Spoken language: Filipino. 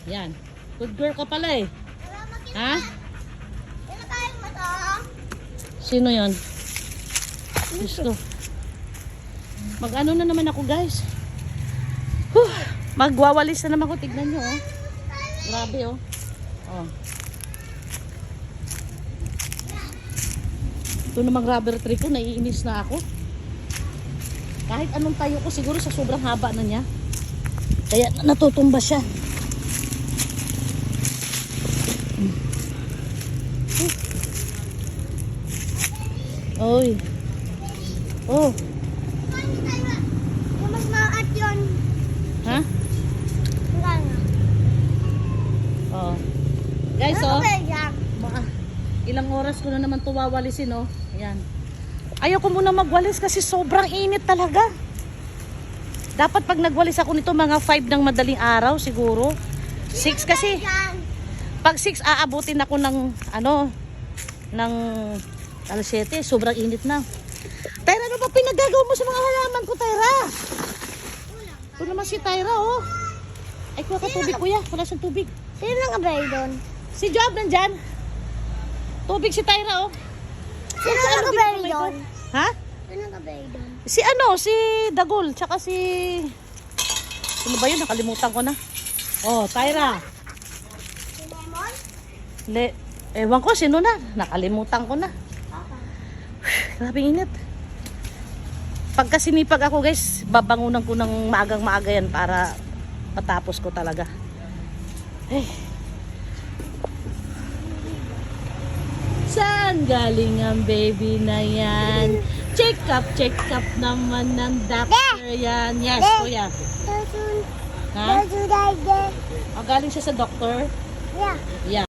Yan. Good girl ka pala eh. Ha? Kinakain mo to? Sino yon? Diyos ko. Mag-ano na naman ako guys. Magwawalis na naman ko. Tignan nyo oh. Grabe oh. Oh. Ito namang rubber tree ko. Naiinis na ako. Kahit anong tayo ko siguro sa sobrang haba na niya. Kaya natutumba siya. Oy. Oh. Yung mas maat yun. Ha? Wala na. Oh. Guys, Ano oh. ba yan? Ilang oras ko na naman ito wawalisin, oh. Ayan. Ayaw ko muna magwalis kasi sobrang init talaga. Dapat pag nagwalis ako nito mga 5 ng madaling araw siguro. 6 kasi. Pag 6 aabutin ako ng ano ng alas 7, sobrang init na. Tyra, ano ba pinagagawa mo sa mga halaman ko, Tyra? Ito naman si Tyra, oh. Ay, kuha ka tubig, kuya. Wala siyang tubig. Sino nangabay doon? Si Joab nandyan. Tubig si Tyra, oh. Sino Saan nangabay tubig doon? Ha? Sino nangabay doon? Si ano, si Dagol, tsaka si... Sino ba yun? Nakalimutan ko na. Oh, Tyra. Si Lemon? Ewan ko, sino na? Nakalimutan ko na. Grabe init. Pagka sinipag ako guys, babangunan ko ng maagang maaga yan para patapos ko talaga. Eh. Saan galing ang baby na yan? Check up naman ng doctor yan. Yes, kuya. Ha? Doon. O, galing siya sa doctor? Yeah. Yeah.